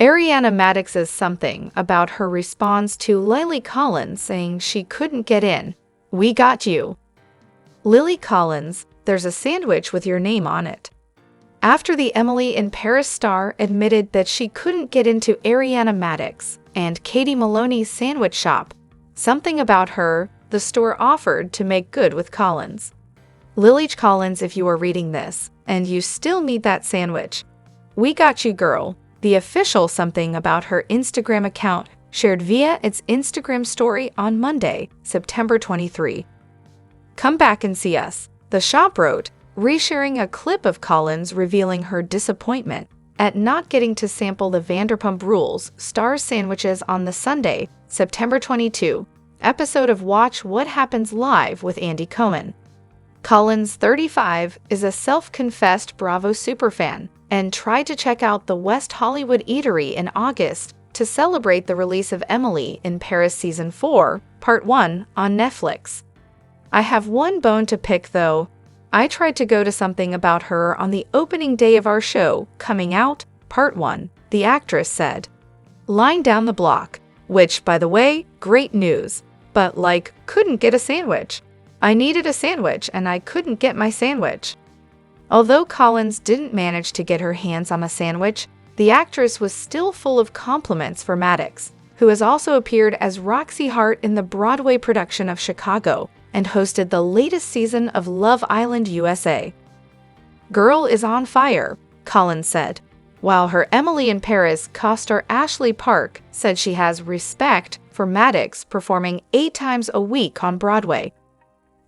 Ariana Maddox's something about her response to Lily Collins saying she couldn't get in. We got you. Lily Collins, there's a sandwich with your name on it. After the Emily in Paris star admitted that she couldn't get into Ariana Maddox and Katie Maloney's sandwich shop, something about her, the store offered to make good with Collins. Lily Collins, if you are reading this, and you still need that sandwich, we got you, girl. The official something about her Instagram account shared via its Instagram story on Monday, September 23. Come back and see us, the shop wrote, resharing a clip of Collins revealing her disappointment at not getting to sample the Vanderpump Rules stars sandwiches on the Sunday, September 22, episode of Watch What Happens Live with Andy Cohen. Collins, 35, is a self-confessed Bravo superfan and tried to check out the West Hollywood Eatery in August to celebrate the release of Emily in Paris Season 4, Part 1 on Netflix. I have one bone to pick though. I tried to go to something about her on the opening day of our show, Coming Out, Part 1, the actress said. Lying down the block, which, by the way, great news, but couldn't get a sandwich. I needed a sandwich and I couldn't get my sandwich. Although Collins didn't manage to get her hands on a sandwich, the actress was still full of compliments for Maddox, who has also appeared as Roxy Hart in the Broadway production of Chicago and hosted the latest season of Love Island USA. Girl is on fire, Collins said, while her Emily in Paris co-star Ashley Park said she has respect for Maddox performing 8 times a week on Broadway.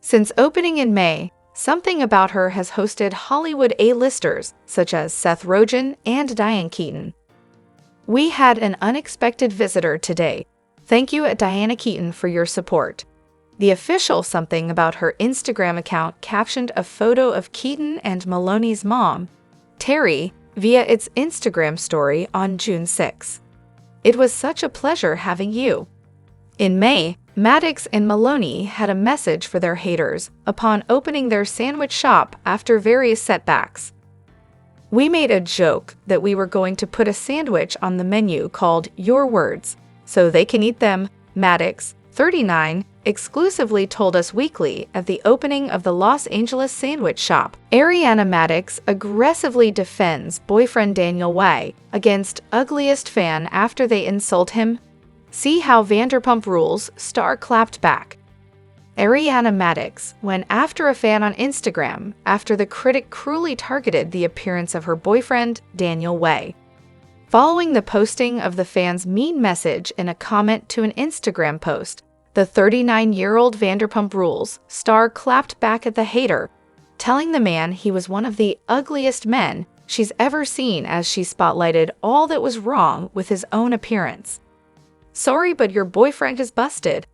Since opening in May, something about her has hosted Hollywood A-listers such as Seth Rogen and Diane Keaton. We had an unexpected visitor today. Thank you, Diana Keaton, for your support. The official something about her Instagram account captioned a photo of Keaton and Maloney's mom, Terry, via its Instagram story on June 6. It was such a pleasure having you. In May, Maddox and Maloney had a message for their haters upon opening their sandwich shop after various setbacks. We made a joke that we were going to put a sandwich on the menu called Your Words, so they can eat them, Maddox, 39, exclusively told Us Weekly at the opening of the Los Angeles sandwich shop. Ariana Maddox aggressively defends boyfriend Daniel Way against ugliest fan after they insult him. See how Vanderpump Rules star clapped back. Ariana Maddox went after a fan on Instagram after the critic cruelly targeted the appearance of her boyfriend, Daniel Way. Following the posting of the fan's mean message in a comment to an Instagram post, the 39-year-old Vanderpump Rules star clapped back at the hater, telling the man he was one of the ugliest men she's ever seen as she spotlighted all that was wrong with his own appearance. Sorry, but your boyfriend is busted.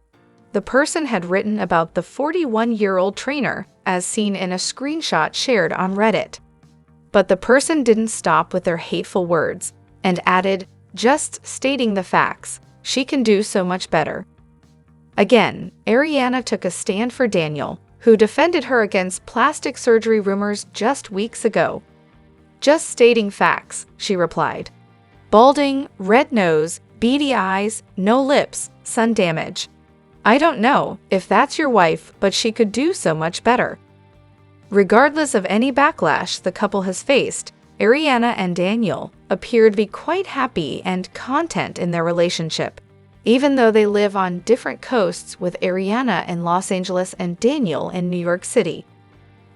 The person had written about the 41-year-old trainer, as seen in a screenshot shared on Reddit. But the person didn't stop with their hateful words and added, just stating the facts, she can do so much better. Again, Ariana took a stand for Daniel, who defended her against plastic surgery rumors just weeks ago. Just stating facts, she replied. Balding, red nose, beady eyes, no lips, sun damage. I don't know if that's your wife, but she could do so much better. Regardless of any backlash the couple has faced, Ariana and Daniel appear to be quite happy and content in their relationship, even though they live on different coasts, with Ariana in Los Angeles and Daniel in New York City.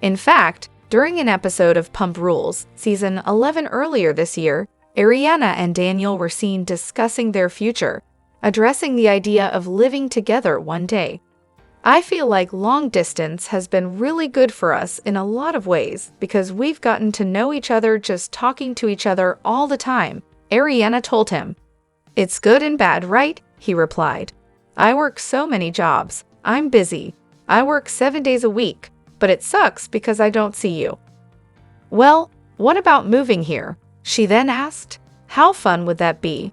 In fact, during an episode of Pump Rules, season 11 earlier this year, Ariana and Daniel were seen discussing their future, addressing the idea of living together one day. I feel like long distance has been really good for us in a lot of ways because we've gotten to know each other just talking to each other all the time, Ariana told him. It's good and bad, right? He replied. I work so many jobs. I'm busy. I work 7 days a week, but it sucks because I don't see you. Well, what about moving here? She then asked. How fun would that be?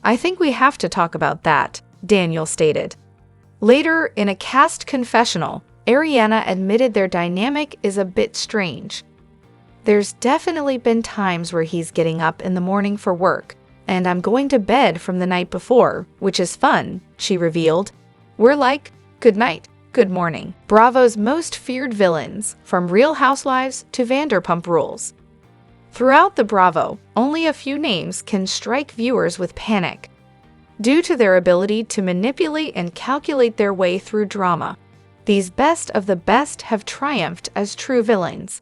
I think we have to talk about that, Daniel stated. Later, in a cast confessional, Ariana admitted their dynamic is a bit strange. There's definitely been times where he's getting up in the morning for work, and I'm going to bed from the night before, which is fun," she revealed. "We're like, good night, good morning." Bravo's most feared villains, from Real Housewives to Vanderpump Rules. Throughout the Bravo, only a few names can strike viewers with panic, due to their ability to manipulate and calculate their way through drama. These best of the best have triumphed as true villains.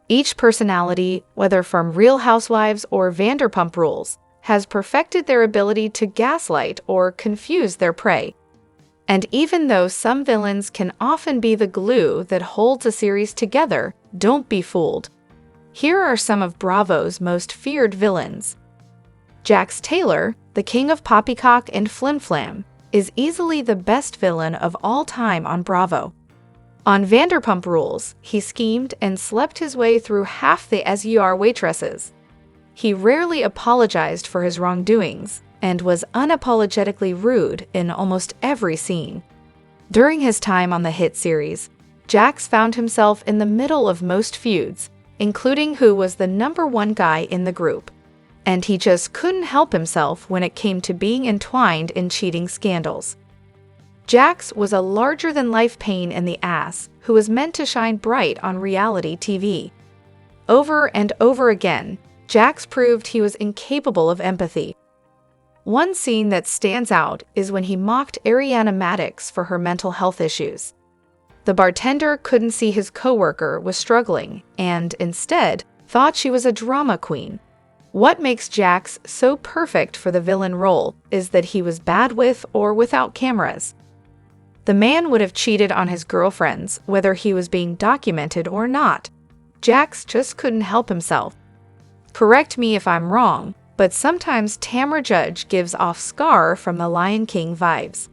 Each personality, whether from Real Housewives or Vanderpump Rules, has perfected their ability to gaslight or confuse their prey. And even though some villains can often be the glue that holds a series together, don't be fooled. Here are some of Bravo's most feared villains. Jax Taylor, the king of poppycock and flimflam, is easily the best villain of all time on Bravo. On Vanderpump Rules, he schemed and slept his way through half the SUR waitresses. He rarely apologized for his wrongdoings and was unapologetically rude in almost every scene. During his time on the hit series, Jax found himself in the middle of most feuds, including who was the #1 guy in the group. And he just couldn't help himself when it came to being entwined in cheating scandals. Jax was a larger-than-life pain in the ass who was meant to shine bright on reality TV. Over and over again, Jax proved he was incapable of empathy. One scene that stands out is when he mocked Ariana Maddox for her mental health issues. The bartender couldn't see his coworker was struggling and, instead, thought she was a drama queen. What makes Jax so perfect for the villain role is that he was bad with or without cameras. The man would have cheated on his girlfriends whether he was being documented or not. Jax just couldn't help himself. Correct me if I'm wrong, but sometimes Tamra Judge gives off Scar from the Lion King vibes.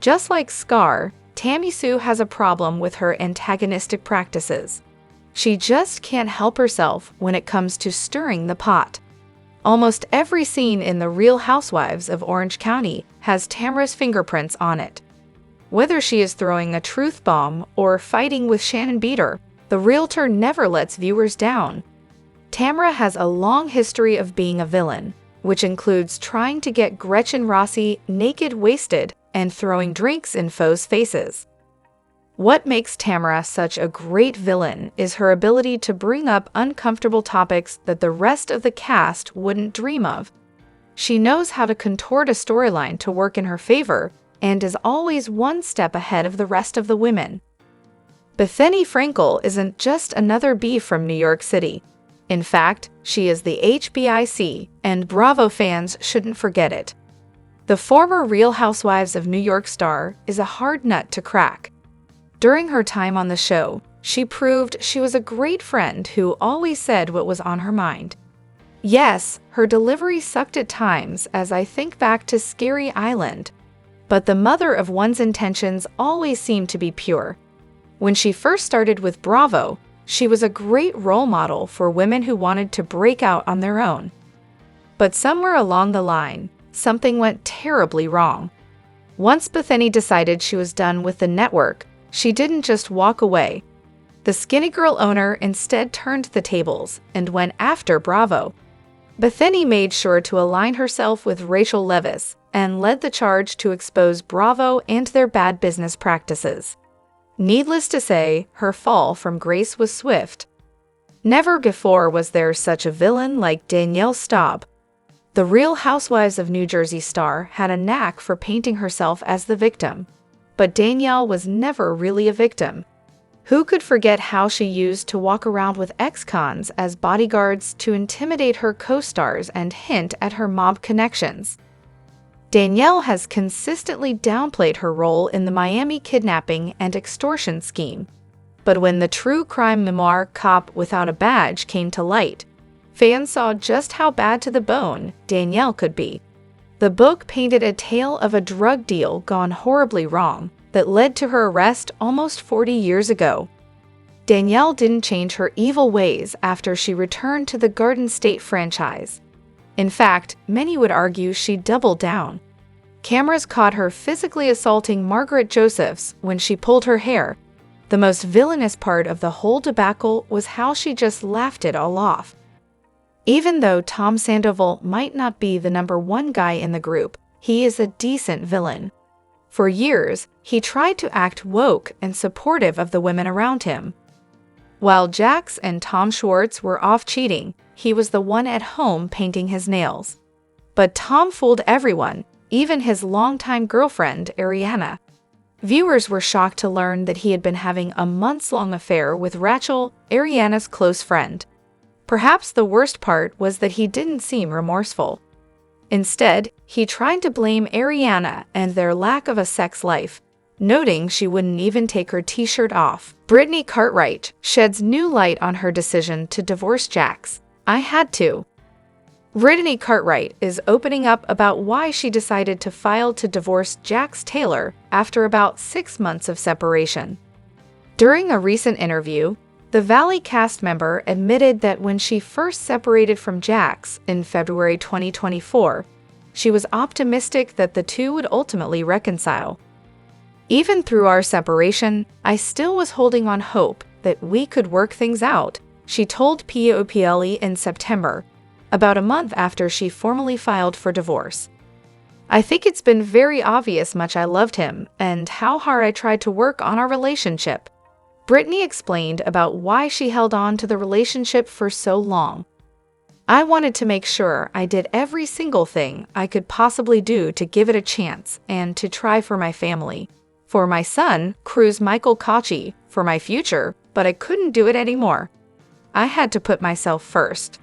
Just like Scar, Tammy Sue has a problem with her antagonistic practices. She just can't help herself when it comes to stirring the pot. Almost every scene in The Real Housewives of Orange County has Tamra's fingerprints on it. Whether she is throwing a truth bomb or fighting with Shannon Beater, the realtor never lets viewers down. Tamra has a long history of being a villain, which includes trying to get Gretchen Rossi naked wasted and throwing drinks in foes' faces. What makes Tamra such a great villain is her ability to bring up uncomfortable topics that the rest of the cast wouldn't dream of. She knows how to contort a storyline to work in her favor and is always one step ahead of the rest of the women. Bethany Frankel isn't just another B from New York City. In fact, she is the HBIC, and Bravo fans shouldn't forget it. The former Real Housewives of New York star is a hard nut to crack. During her time on the show, she proved she was a great friend who always said what was on her mind. Yes, her delivery sucked at times as I think back to Scary Island, but the mother of one's intentions always seemed to be pure. When she first started with Bravo, she was a great role model for women who wanted to break out on their own. But somewhere along the line, something went terribly wrong. Once Bethany decided she was done with the network, she didn't just walk away. The Skinny Girl owner instead turned the tables and went after Bravo. Bethany made sure to align herself with Rachel Leviss and led the charge to expose Bravo and their bad business practices. Needless to say, her fall from grace was swift. Never before was there such a villain like Danielle Staub. The Real Housewives of New Jersey star had a knack for painting herself as the victim. But Danielle was never really a victim. Who could forget how she used to walk around with ex-cons as bodyguards to intimidate her co-stars and hint at her mob connections? Danielle has consistently downplayed her role in the Miami kidnapping and extortion scheme. But when the true crime memoir Cop Without a Badge came to light, fans saw just how bad to the bone Danielle could be. The book painted a tale of a drug deal gone horribly wrong that led to her arrest almost 40 years ago. Danielle didn't change her evil ways after she returned to the Garden State franchise. In fact, many would argue she doubled down. Cameras caught her physically assaulting Margaret Josephs when she pulled her hair. The most villainous part of the whole debacle was how she just laughed it all off. Even though Tom Sandoval might not be the #1 guy in the group, he is a decent villain. For years, he tried to act woke and supportive of the women around him. While Jax and Tom Schwartz were off cheating, he was the one at home painting his nails. But Tom fooled everyone, even his longtime girlfriend, Ariana. Viewers were shocked to learn that he had been having a months-long affair with Rachel, Ariana's close friend. Perhaps the worst part was that he didn't seem remorseful. Instead, he tried to blame Ariana and their lack of a sex life, noting she wouldn't even take her t-shirt off. Brittany Cartwright sheds new light on her decision to divorce Jax. "I had to." Brittany Cartwright is opening up about why she decided to file to divorce Jax Taylor after about 6 months of separation. During a recent interview, the Valley cast member admitted that when she first separated from Jax in February 2024, she was optimistic that the two would ultimately reconcile. "Even through our separation, I still was holding on hope that we could work things out," she told People in September, about a month after she formally filed for divorce. "I think it's been very obvious much I loved him and how hard I tried to work on our relationship." Brittany explained about why she held on to the relationship for so long. "I wanted to make sure I did every single thing I could possibly do to give it a chance and to try for my family. For my son, Cruz Michael Kachi, for my future, but I couldn't do it anymore. I had to put myself first."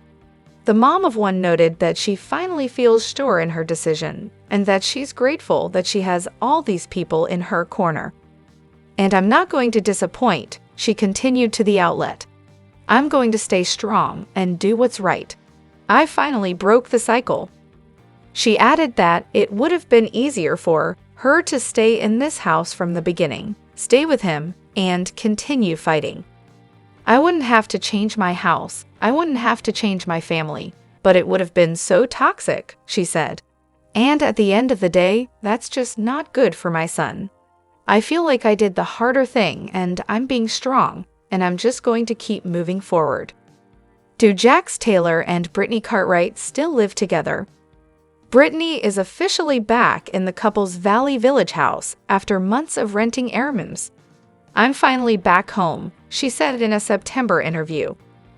The mom of one noted that she finally feels sure in her decision and that she's grateful that she has all these people in her corner. "And I'm not going to disappoint," she continued to the outlet. "I'm going to stay strong and do what's right. I finally broke the cycle." She added that it would have been easier for her to stay in this house from the beginning, stay with him, and continue fighting. "I wouldn't have to change my house, I wouldn't have to change my family, but it would have been so toxic," she said. "And at the end of the day, that's just not good for my son. I feel like I did the harder thing and I'm being strong, and I'm just going to keep moving forward." Do Jax Taylor and Brittany Cartwright still live together? Brittany is officially back in the couple's Valley Village house after months of renting Airman's. "I'm finally back home," she said in a September interview.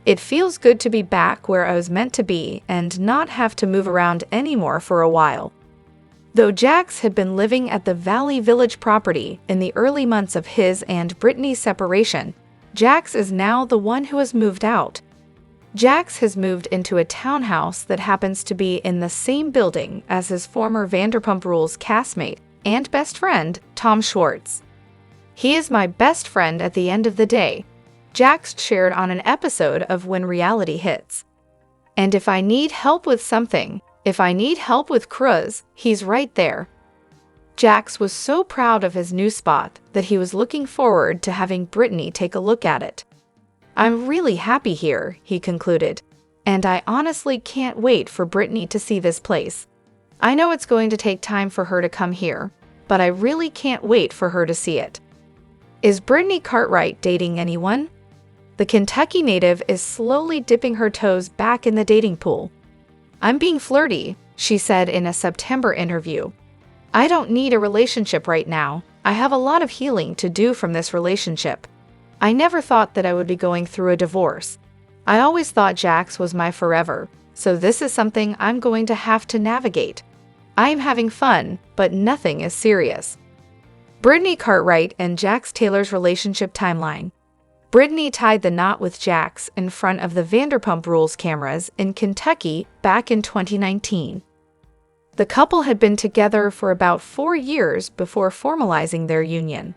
"It feels good to be back where I was meant to be and not have to move around anymore for a while." Though Jax had been living at the Valley Village property in the early months of his and Brittany's separation, Jax is now the one who has moved out. Jax has moved into a townhouse that happens to be in the same building as his former Vanderpump Rules castmate and best friend, Tom Schwartz. "He is my best friend at the end of the day," Jax shared on an episode of When Reality Hits. "And if I need help with something, if I need help with Cruz, he's right there." Jax was so proud of his new spot that he was looking forward to having Brittany take a look at it. "I'm really happy here," he concluded, "and I honestly can't wait for Brittany to see this place. I know it's going to take time for her to come here, but I really can't wait for her to see it." Is Brittany Cartwright dating anyone? The Kentucky native is slowly dipping her toes back in the dating pool. "I'm being flirty," she said in a September interview. "I don't need a relationship right now. I have a lot of healing to do from this relationship. I never thought that I would be going through a divorce. I always thought Jax was my forever, so this is something I'm going to have to navigate. I'm having fun, but nothing is serious." Brittany Cartwright and Jax Taylor's relationship timeline. Brittany tied the knot with Jax in front of the Vanderpump Rules cameras in Kentucky back in 2019. The couple had been together for about 4 years before formalizing their union.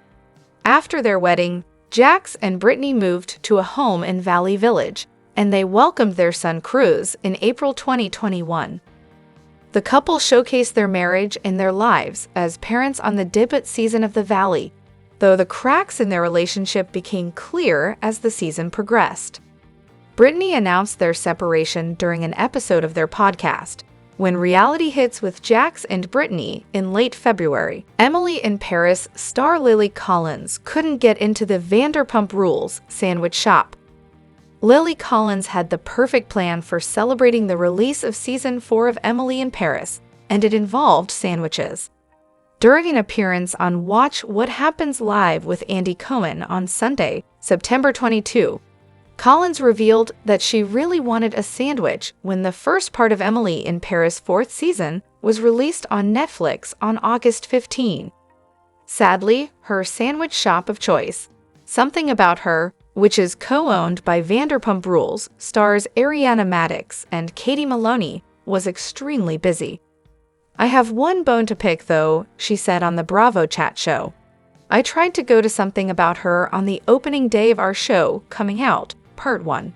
After their wedding, Jax and Brittany moved to a home in Valley Village, and they welcomed their son Cruz in April 2021. The couple showcased their marriage and their lives as parents on the debut season of The Valley, though the cracks in their relationship became clear as the season progressed. Brittany announced their separation during an episode of their podcast, When Reality Hits with Jax and Brittany, in late February. Emily in Paris star Lily Collins couldn't get into the Vanderpump Rules sandwich shop. Lily Collins had the perfect plan for celebrating the release of Season 4 of Emily in Paris, and it involved sandwiches. During an appearance on Watch What Happens Live with Andy Cohen on Sunday, September 22, Collins revealed that she really wanted a sandwich when the first part of Emily in Paris' 4th season was released on Netflix on August 15. Sadly, her sandwich shop of choice, Something About Her, which is co-owned by Vanderpump Rules, stars Ariana Madix and Katie Maloney, was extremely busy. "I have one bone to pick, though," she said on the Bravo chat show. "I tried to go to Something About Her on the opening day of our show coming out, Part 1.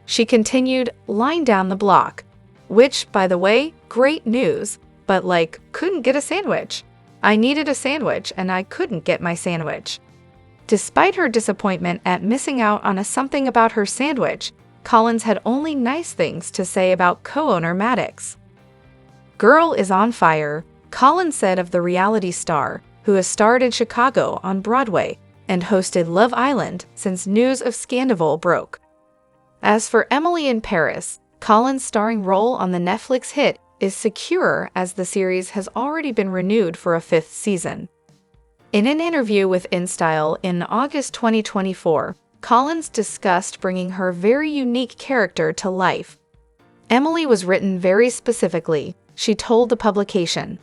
She continued, "Line down the block," which, by the way, great news, but couldn't get a sandwich. I needed a sandwich and I couldn't get my sandwich. Despite her disappointment at missing out on a Something About Her sandwich, Collins had only nice things to say about co-owner Madix. "Girl is on fire," Collins said of the reality star, who has starred in Chicago on Broadway and hosted Love Island since news of Scandal broke. As for Emily in Paris, Collins' starring role on the Netflix hit is secure as the series has already been renewed for a 5th season. In an interview with InStyle in August 2024, Collins discussed bringing her very unique character to life. "Emily was written very specifically," she told the publication.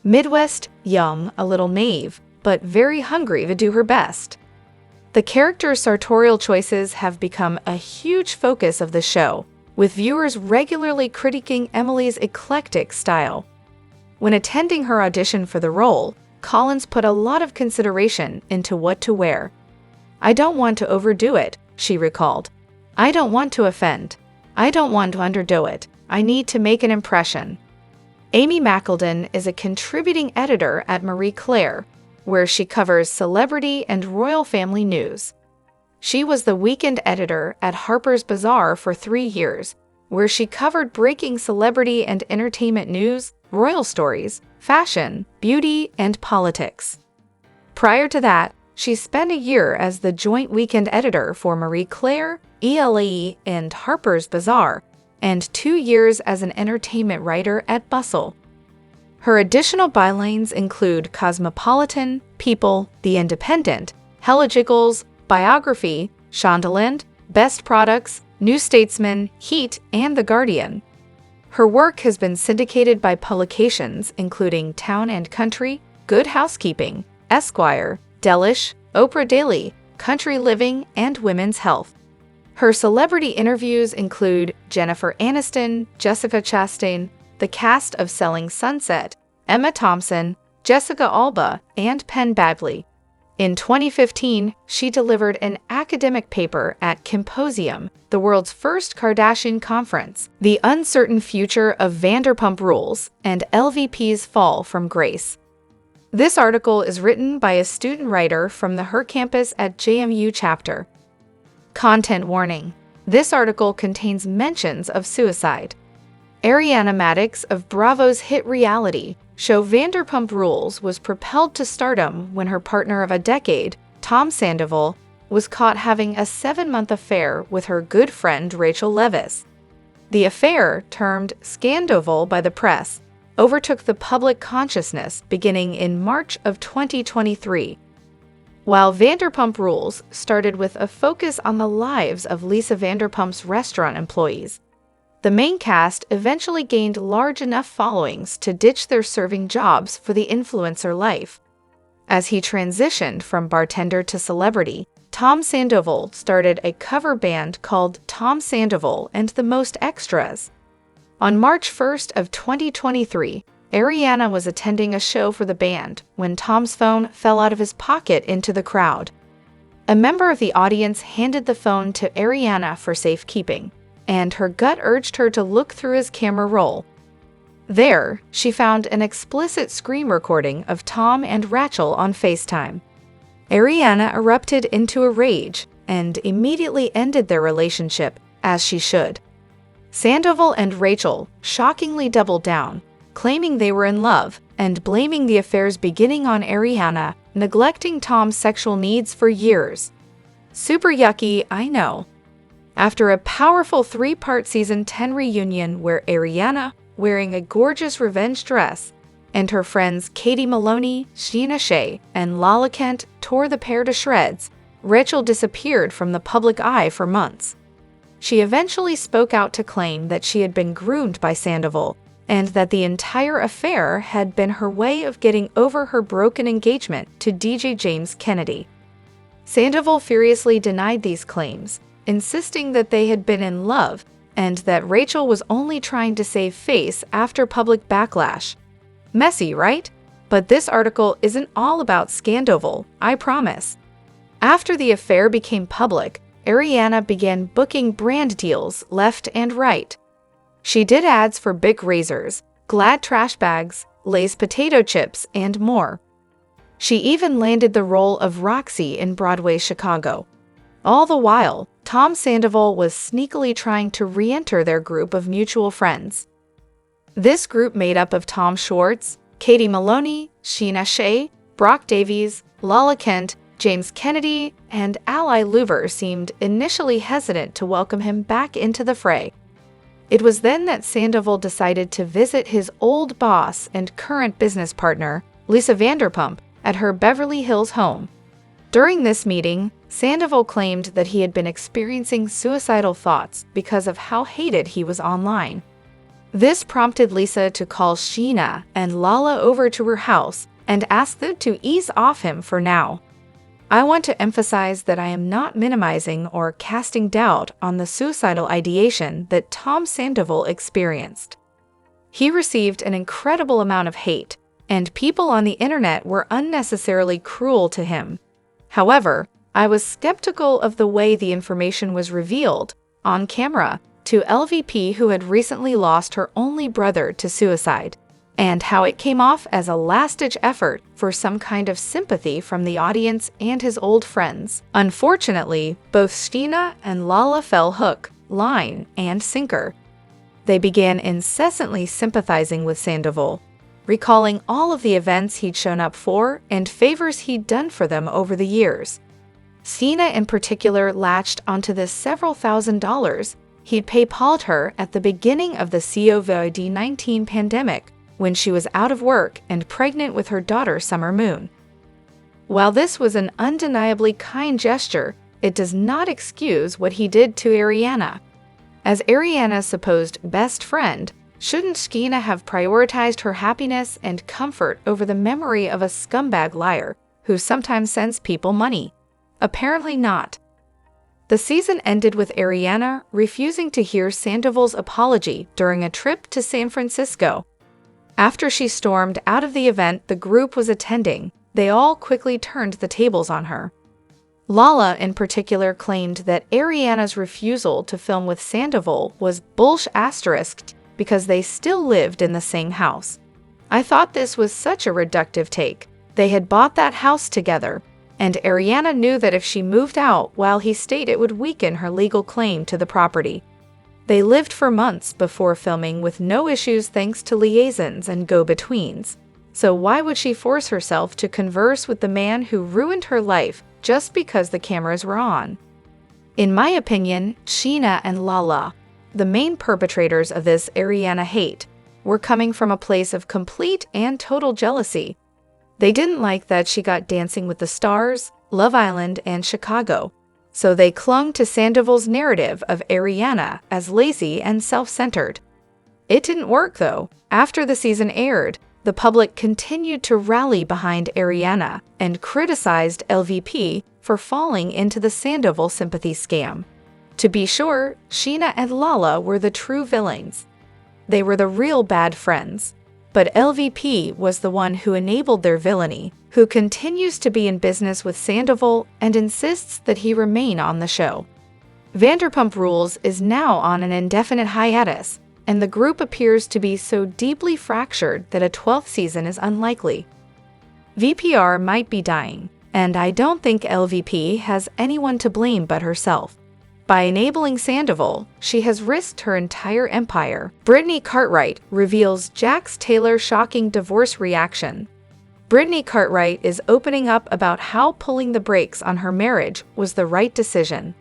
"Midwest, young, a little naive, but very hungry to do her best." The character's sartorial choices have become a huge focus of the show, with viewers regularly critiquing Emily's eclectic style. When attending her audition for the role, Collins put a lot of consideration into what to wear. "I don't want to overdo it," she recalled. "I don't want to offend. I don't want to underdo it. I need to make an impression." Amy McElden is a contributing editor at Marie Claire, where she covers celebrity and royal family news. She was the weekend editor at Harper's Bazaar for 3 years, where she covered breaking celebrity and entertainment news, royal stories, fashion, beauty, and politics. Prior to that, she spent a year as the joint weekend editor for Marie Claire, ELE, and Harper's Bazaar, and 2 years as an entertainment writer at Bustle. Her additional bylines include Cosmopolitan, People, The Independent, Hella Jiggles, Biography, Shondaland, Best Products, New Statesman, Heat, and The Guardian. Her work has been syndicated by publications including Town and Country, Good Housekeeping, Esquire, Delish, Oprah Daily, Country Living, and Women's Health. Her celebrity interviews include Jennifer Aniston, Jessica Chastain, the cast of Selling Sunset, Emma Thompson, Jessica Alba, and Penn Badgley. In 2015, she delivered an academic paper at Symposium, the world's first Kardashian conference, The Uncertain Future of Vanderpump Rules and LVP's Fall from Grace. This article is written by a student writer from the Her campus at JMU chapter. Content warning. This article contains mentions of suicide. Ariana Madix of Bravo's hit reality show Vanderpump Rules was propelled to stardom when her partner of a decade, Tom Sandoval, was caught having a 7-month affair with her good friend Rachel Leviss. The affair, termed Scandoval by the press, overtook the public consciousness beginning in March of 2023. While Vanderpump Rules started with a focus on the lives of Lisa Vanderpump's restaurant employees, the main cast eventually gained large enough followings to ditch their serving jobs for the influencer life. As he transitioned from bartender to celebrity, Tom Sandoval started a cover band called Tom Sandoval and the Most Extras. On March 1st of 2023, Ariana was attending a show for the band when Tom's phone fell out of his pocket into the crowd. A member of the audience handed the phone to Ariana for safekeeping, and her gut urged her to look through his camera roll. There, she found an explicit screen recording of Tom and Rachel on FaceTime. Ariana erupted into a rage and immediately ended their relationship, as she should. Sandoval and Rachel shockingly doubled down, claiming they were in love and blaming the affair's beginning on Ariana neglecting Tom's sexual needs for years. Super yucky, I know. After a powerful 3-part season 10 reunion where Ariana, wearing a gorgeous revenge dress, and her friends Katie Maloney, Scheana and Lala Kent tore the pair to shreds, Rachel disappeared from the public eye for months. She eventually spoke out to claim that she had been groomed by Sandoval, and that the entire affair had been her way of getting over her broken engagement to DJ James Kennedy. Sandoval furiously denied these claims, insisting that they had been in love and that Rachel was only trying to save face after public backlash. Messy, right? But this article isn't all about Sandoval, I promise. After the affair became public, Ariana began booking brand deals left and right. She did ads for Bic razors, Glad trash bags, Lay's potato chips, and more. She even landed the role of Roxy in Broadway's Chicago. All the while, Tom Sandoval was sneakily trying to re-enter their group of mutual friends. This group made up of Tom Schwartz, Katie Maloney, Scheana, Brock Davies, Lala Kent, James Kennedy, and Ally Louver seemed initially hesitant to welcome him back into the fray. It was then that Sandoval decided to visit his old boss and current business partner, Lisa Vanderpump, at her Beverly Hills home. During this meeting, Sandoval claimed that he had been experiencing suicidal thoughts because of how hated he was online. This prompted Lisa to call Scheana and Lala over to her house and ask them to ease off him for now. I want to emphasize that I am not minimizing or casting doubt on the suicidal ideation that Tom Sandoval experienced. He received an incredible amount of hate, and people on the internet were unnecessarily cruel to him. However, I was skeptical of the way the information was revealed, on camera, to LVP, who had recently lost her only brother to suicide, and how it came off as a last-ditch effort for some kind of sympathy from the audience and his old friends. Unfortunately, both Scheana and Lala fell hook, line, and sinker. They began incessantly sympathizing with Sandoval, recalling all of the events he'd shown up for and favors he'd done for them over the years. Scheana in particular latched onto the several $1,000s he'd PayPal'd her at the beginning of the COVID-19 pandemic, when she was out of work and pregnant with her daughter Summer Moon. While this was an undeniably kind gesture, it does not excuse what he did to Ariana. As Ariana's supposed best friend, shouldn't Scheana have prioritized her happiness and comfort over the memory of a scumbag liar who sometimes sends people money? Apparently not. The season ended with Ariana refusing to hear Sandoval's apology during a trip to San Francisco. After she stormed out of the event the group was attending, they all quickly turned the tables on her. Lala in particular claimed that Ariana's refusal to film with Sandoval was bullsh** because they still lived in the same house. I thought this was such a reductive take. They had bought that house together, and Ariana knew that if she moved out while he stayed it would weaken her legal claim to the property. They lived for months before filming with no issues thanks to liaisons and go-betweens. So why would she force herself to converse with the man who ruined her life just because the cameras were on? In my opinion, Scheana and Lala, the main perpetrators of this Ariana hate, were coming from a place of complete and total jealousy. They didn't like that she got Dancing with the Stars, Love Island, and Chicago. So they clung to Sandoval's narrative of Ariana as lazy and self-centered. It didn't work, though. After the season aired, the public continued to rally behind Ariana and criticized LVP for falling into the Sandoval sympathy scam. To be sure, Scheana and Lala were the true villains. They were the real bad friends. But LVP was the one who enabled their villainy, who continues to be in business with Sandoval and insists that he remain on the show. Vanderpump Rules is now on an indefinite hiatus, and the group appears to be so deeply fractured that a 12th season is unlikely. VPR might be dying, and I don't think LVP has anyone to blame but herself. By enabling Sandoval, she has risked her entire empire. Brittany Cartwright reveals Jax Taylor's shocking divorce reaction. Brittany Cartwright is opening up about how pulling the brakes on her marriage was the right decision.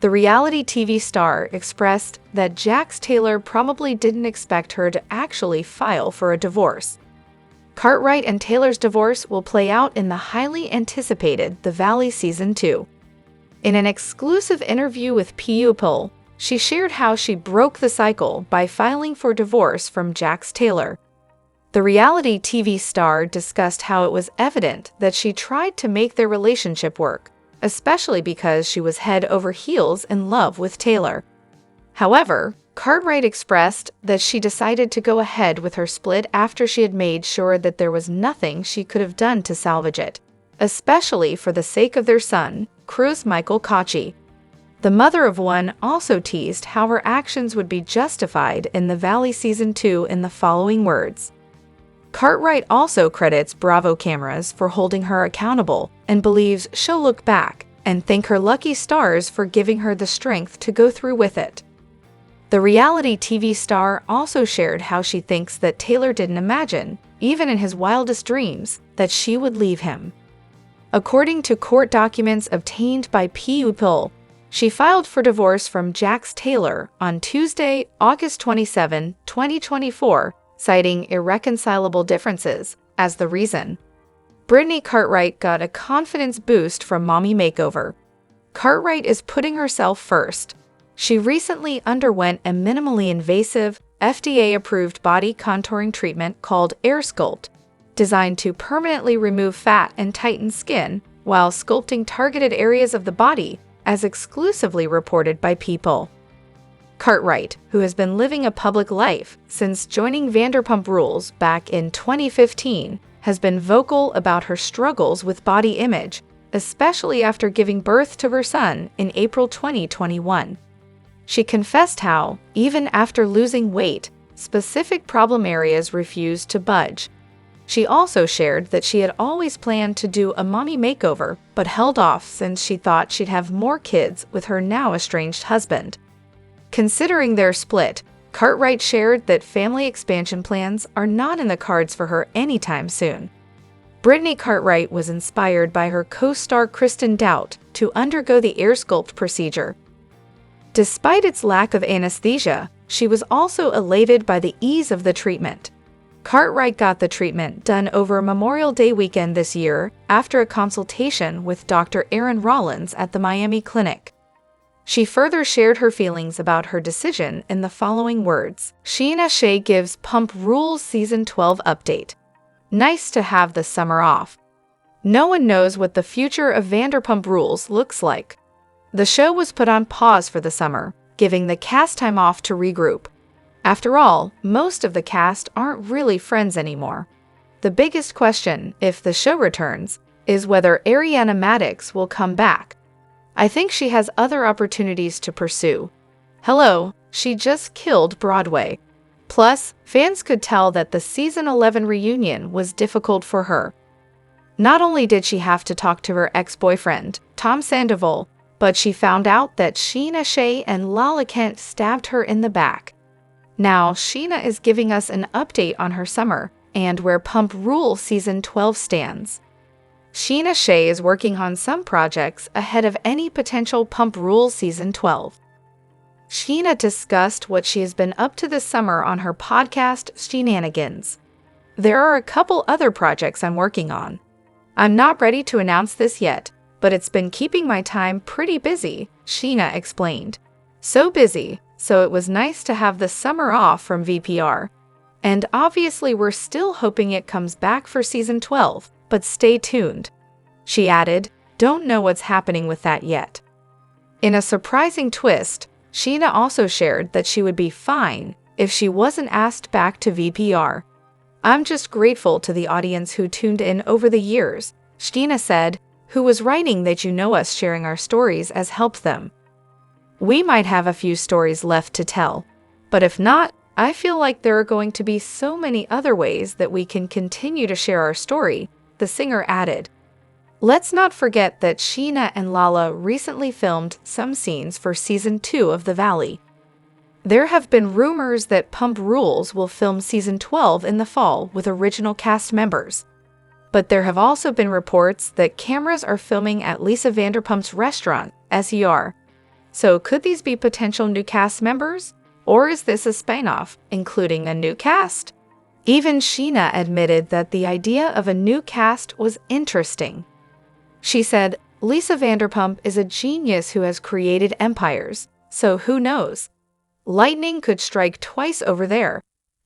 The reality TV star expressed that Jax Taylor probably didn't expect her to actually file for a divorce. Cartwright and Taylor's divorce will play out in the highly anticipated The Valley Season 2. In an exclusive interview with People, she shared how she broke the cycle by filing for divorce from Jax Taylor. The reality TV star discussed how it was evident that she tried to make their relationship work, especially because she was head over heels in love with Taylor. However, Cartwright expressed that she decided to go ahead with her split after she had made sure that there was nothing she could have done to salvage it, especially for the sake of their son, Cruz Michael Kachi. The mother of one also teased how her actions would be justified in The Valley Season 2 in the following words. Cartwright also credits Bravo cameras for holding her accountable and believes she'll look back and thank her lucky stars for giving her the strength to go through with it. The reality TV star also shared how she thinks that Taylor didn't imagine, even in his wildest dreams, that she would leave him. According to court documents obtained by People, she filed for divorce from Jax Taylor on Tuesday, August 27, 2024, citing irreconcilable differences as the reason. Brittany Cartwright got a confidence boost from Mommy Makeover. Cartwright is putting herself first. She recently underwent a minimally invasive, FDA-approved body contouring treatment called AirSculpt, designed to permanently remove fat and tighten skin while sculpting targeted areas of the body, as exclusively reported by People. Cartwright, who has been living a public life since joining Vanderpump Rules back in 2015, has been vocal about her struggles with body image, especially after giving birth to her son in April 2021. She confessed how, even after losing weight, specific problem areas refused to budge. She also shared that she had always planned to do a mommy makeover, but held off since she thought she'd have more kids with her now estranged husband. Considering their split, Cartwright shared that family expansion plans are not in the cards for her anytime soon. Brittany Cartwright was inspired by her co-star Kristen Doubt to undergo the AirSculpt procedure. Despite its lack of anesthesia, she was also elated by the ease of the treatment. Cartwright got the treatment done over Memorial Day weekend this year after a consultation with Dr. Aaron Rollins at the Miami clinic. She further shared her feelings about her decision in the following words. Scheana gives Pump Rules Season 12 update. Nice to have the summer off. No one knows what the future of Vanderpump Rules looks like. The show was put on pause for the summer, giving the cast time off to regroup. After all, most of the cast aren't really friends anymore. The biggest question, if the show returns, is whether Ariana Madix will come back. I think she has other opportunities to pursue. Hello, she just killed Broadway. Plus, fans could tell that the Season 11 reunion was difficult for her. Not only did she have to talk to her ex-boyfriend, Tom Sandoval, but she found out that Scheana and Lala Kent stabbed her in the back. Now, Scheana is giving us an update on her summer and where Pump Rules Season 12 stands. Scheana is working on some projects ahead of any potential Pump Rules Season 12. Scheana discussed what she has been up to this summer on her podcast, Shenanigans. There are a couple other projects I'm working on. I'm not ready to announce this yet, but it's been keeping my time pretty busy, Scheana explained. So busy, so it was nice to have the summer off from VPR. And obviously we're still hoping it comes back for Season 12, but stay tuned. She added, don't know what's happening with that yet. In a surprising twist, Scheana also shared that she would be fine if she wasn't asked back to VPR. I'm just grateful to the audience who tuned in over the years, Scheana said, who was writing that you know us sharing our stories has helped them. We might have a few stories left to tell, but if not, I feel like there are going to be so many other ways that we can continue to share our story, the singer added. Let's not forget that Scheana and Lala recently filmed some scenes for Season 2 of The Valley. There have been rumors that Pump Rules will film Season 12 in the fall with original cast members. But there have also been reports that cameras are filming at Lisa Vanderpump's restaurant, SER. So could these be potential new cast members? Or is this a spin-off, including a new cast? Even Scheana admitted that the idea of a new cast was interesting. She said, Lisa Vanderpump is a genius who has created empires, so who knows? Lightning could strike twice over there.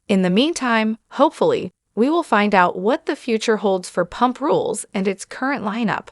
In the meantime, hopefully, we will find out what the future holds for Pump Rules and its current lineup.